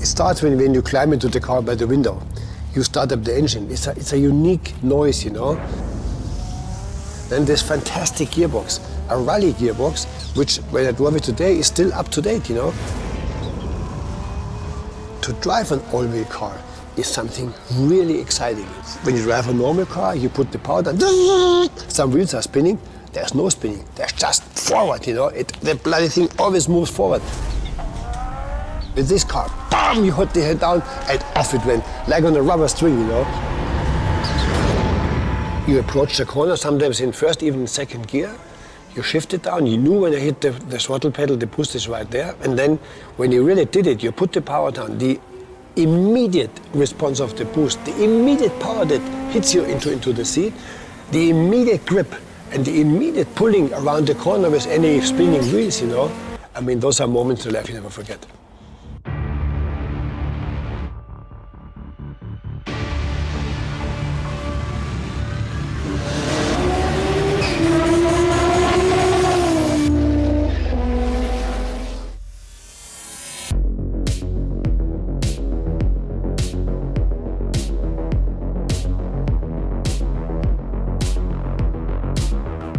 starts when you climb into the car by the window. You start up the engine. It's a unique noise, you know. Then this fantastic gearbox, a rally gearbox, which when I drove it today is still up to date, you know. To drive an all-wheel car is something really exciting. When you drive a normal car, you put the power down, some wheels are spinning, there's no spinning, there's just forward, you know. The bloody thing always moves forward. With this car, bam, you hit the head down and off it went, like on a rubber string, you know. You approach the corner, sometimes in first, even second gear. You shift it down, you knew when you hit the throttle pedal, the boost is right there. And then when you really did it, you put the power down, the immediate response of the boost, the immediate power that hits you into the seat, the immediate grip, and the immediate pulling around the corner with any spinning wheels, you know. I mean, those are moments in life you never forget.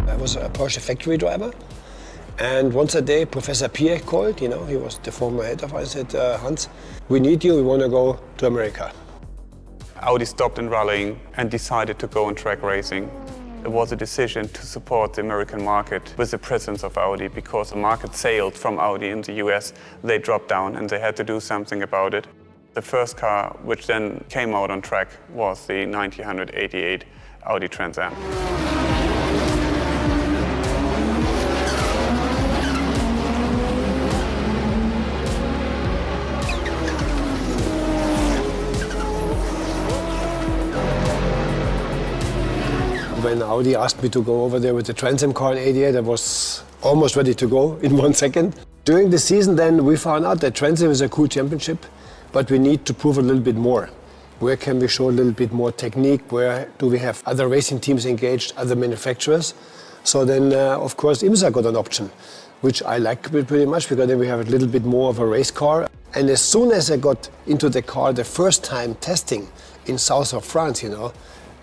I was a Porsche factory driver, and once a day Professor Pierre called, you know, he was the former head of us, said, Hans, we need you, we want to go to America. Audi stopped in rallying and decided to go on track racing. It was a decision to support the American market with the presence of Audi, because the market sailed from Audi in the US. They dropped down and they had to do something about it. The first car which then came out on track was the 1988 Audi Trans Am. When Audi asked me to go over there with the Trans Am car in '88, I was almost ready to go in 1 second. During the season then, we found out that Trans Am is a cool championship, but we need to prove a little bit more. Where can we show a little bit more technique? Where do we have other racing teams engaged, other manufacturers? So then, of course, IMSA got an option, which I like pretty much, because then we have a little bit more of a race car. And as soon as I got into the car the first time testing in south of France, you know,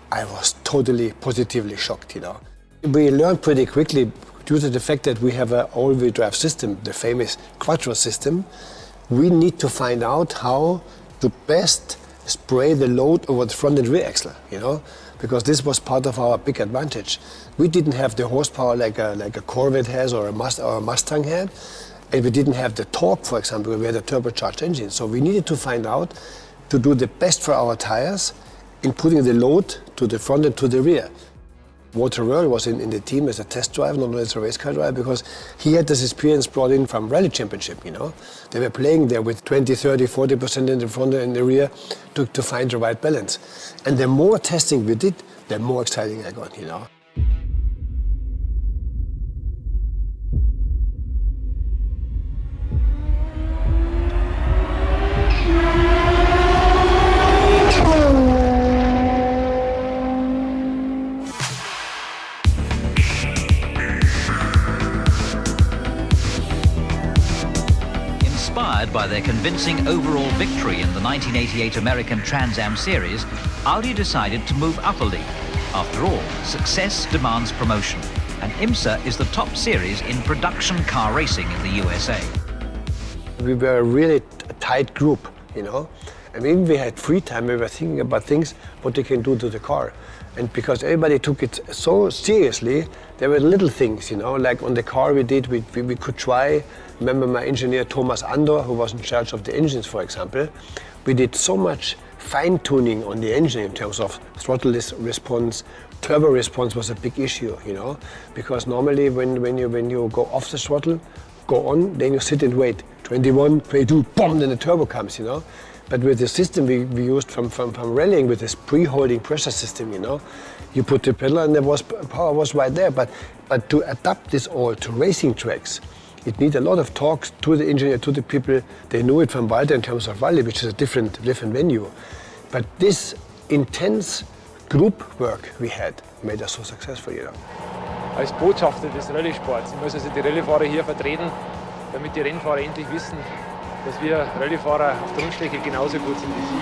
I was totally positively shocked, you know. We learned pretty quickly, due to the fact that we have an all-wheel drive system, the famous Quattro system, we need to find out how to best spray the load over the front and rear axle, you know, because this was part of our big advantage. We didn't have the horsepower like a Corvette has or a Mustang had, and we didn't have the torque, for example, we had a turbocharged engine. So we needed to find out to do the best for our tires in putting the load to the front and to the rear. Walter Röhrl was in the team as a test driver, not as a race car driver, because he had this experience brought in from rally championship, you know. They were playing there with 20, 30, 40% in the front and in the rear to find the right balance. And the more testing we did, the more exciting I got, you know. Inspired by their convincing overall victory in the 1988 American Trans Am Series, Audi decided to move up a league. After all, success demands promotion, and IMSA is the top series in production car racing in the USA. We were a really tight group, you know. I mean, we had free time, we were thinking about things, what they can do to the car. And because everybody took it so seriously, there were little things, you know, like on the car we could try. Remember my engineer Thomas Andor, who was in charge of the engines, for example. We did so much fine-tuning on the engine in terms of throttle response. Turbo response was a big issue, you know, because normally when you go off the throttle, go on, then you sit and wait. 21, 22, boom, then the turbo comes, you know. But with the system we used from rallying, with this pre-holding pressure system, you know, you put the pedal and power was right there. But to adapt this all to racing tracks, it needs a lot of talks to the engineer, to the people. They knew it from Walter in terms of rally, which is a different venue. But this intense group work we had made us so successful, you know. Als Botschafter des Rallye-Sports, ich muss also die Rallye-Fahrer hier vertreten, damit die Rennfahrer endlich wissen, dass wir Rallyefahrer auf der Rundstrecke genauso gut sind wie sie.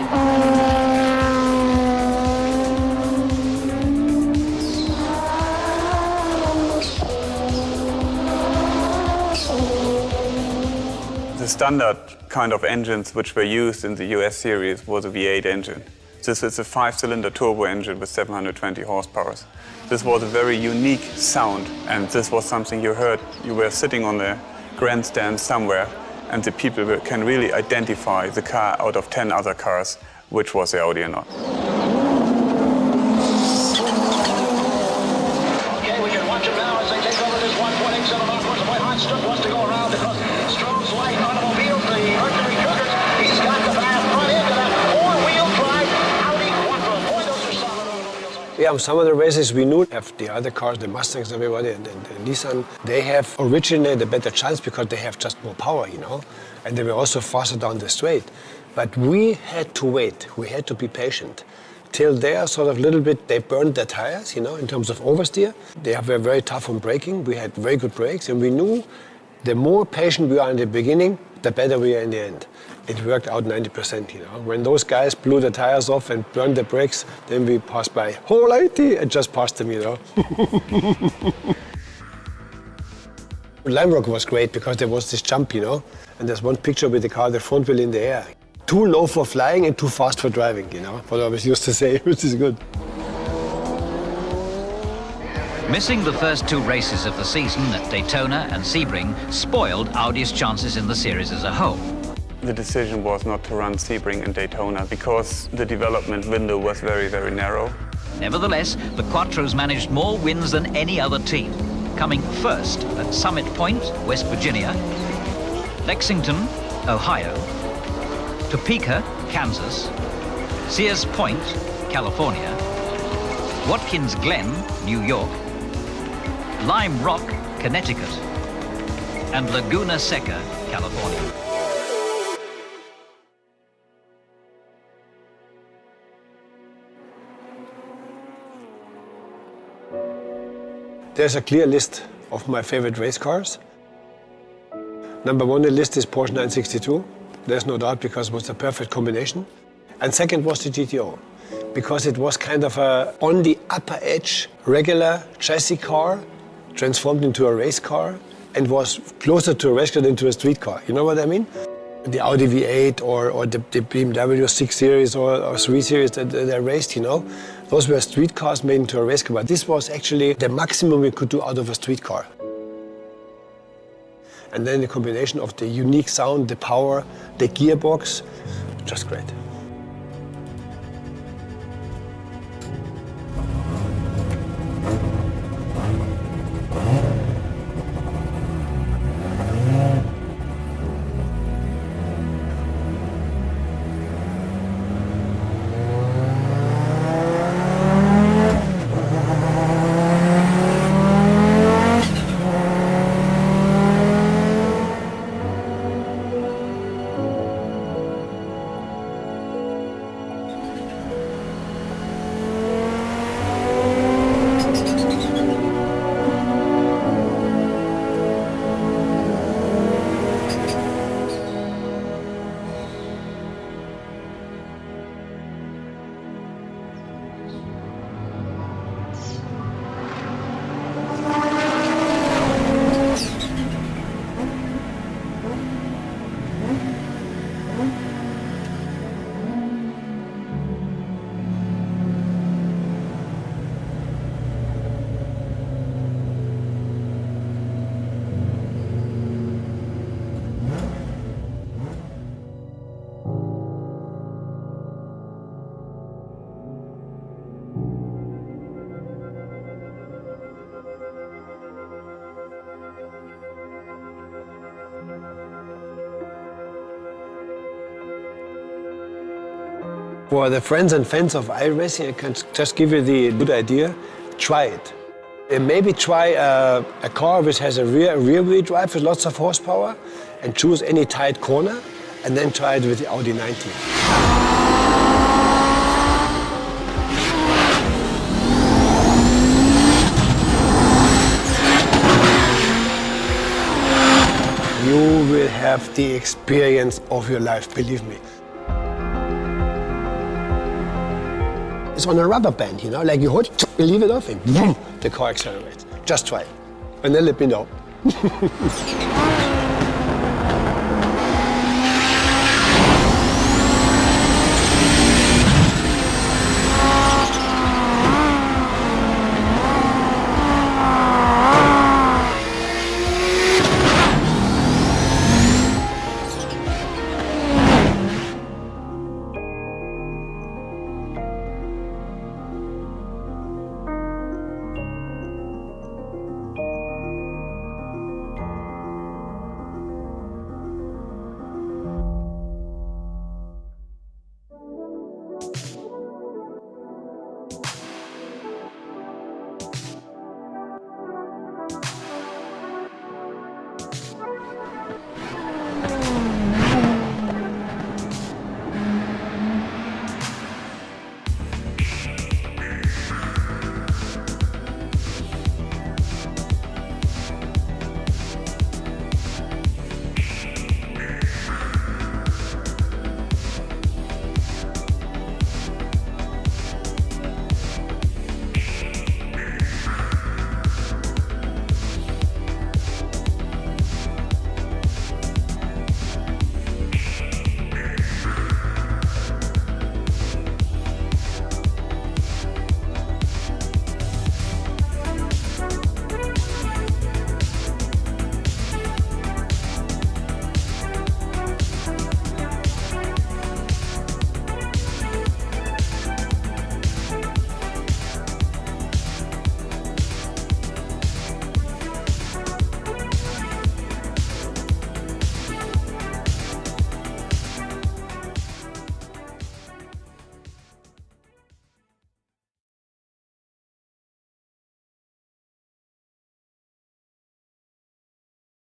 The standard kind of engines which were used in the US series was a V8 engine. This is a 5-cylinder turbo engine with 720 horsepower. This was a very unique sound, and this was something you heard. You were sitting on the grandstand somewhere, and the people can really identify the car out of 10 other cars, which was the Audi or not. Okay, we can watch them now as they take over this 1.87 backwards. The boy Heinstrup wants to go around because Stroh's light automobiles, the Mercury Cougars. He's got the back front end of that four-wheel drive Audi Quattro. Boy, those are solid automobiles. Yeah, some of the races we knew have the other cars, the Mustangs, everybody, and the Nissan, they have originally the better chance because they have just more power, you know, and they were also faster down the straight. But we had to wait, we had to be patient. Till they are sort of little bit, they burned their tires, you know, in terms of oversteer. They were very tough on braking, we had very good brakes, and we knew the more patient we are in the beginning, the better we are in the end. It worked out 90%, you know. When those guys blew the tires off and burned the brakes, then we passed by. Whole 80 and just passed them, you know. Lime Rock was great because there was this jump, you know. And there's one picture with the car, the front wheel in the air. Too low for flying and too fast for driving, you know, what I always used to say, which is good. Missing the first two races of the season at Daytona and Sebring spoiled Audi's chances in the series as a whole. The decision was not to run Sebring and Daytona because the development window was very, very narrow. Nevertheless, the Quattros managed more wins than any other team, coming first at Summit Point, West Virginia, Lexington, Ohio, Topeka, Kansas, Sears Point, California, Watkins Glen, New York, Lime Rock, Connecticut, and Laguna Seca, California. There's a clear list of my favorite race cars. Number one on the list is Porsche 962. There's no doubt because it was the perfect combination. And second was the GTO, because it was kind of a on the upper edge regular chassis car transformed into a race car and was closer to a race car than to a street car. You know what I mean? The Audi V8 or the BMW 6 Series or 3 Series that they raced, you know, those were street cars made into a race car. But this was actually the maximum we could do out of a street car. And then the combination of the unique sound, the power, the gearbox, just great. For the friends and fans of iRacing, I can just give you the good idea. Try it. And maybe try a car which has a rear-wheel drive with lots of horsepower and choose any tight corner and then try it with the Audi 90. You will have the experience of your life, believe me. It's on a rubber band, you know, like you hold, you leave it off and boom, the car accelerates. Just try it. And then let me know.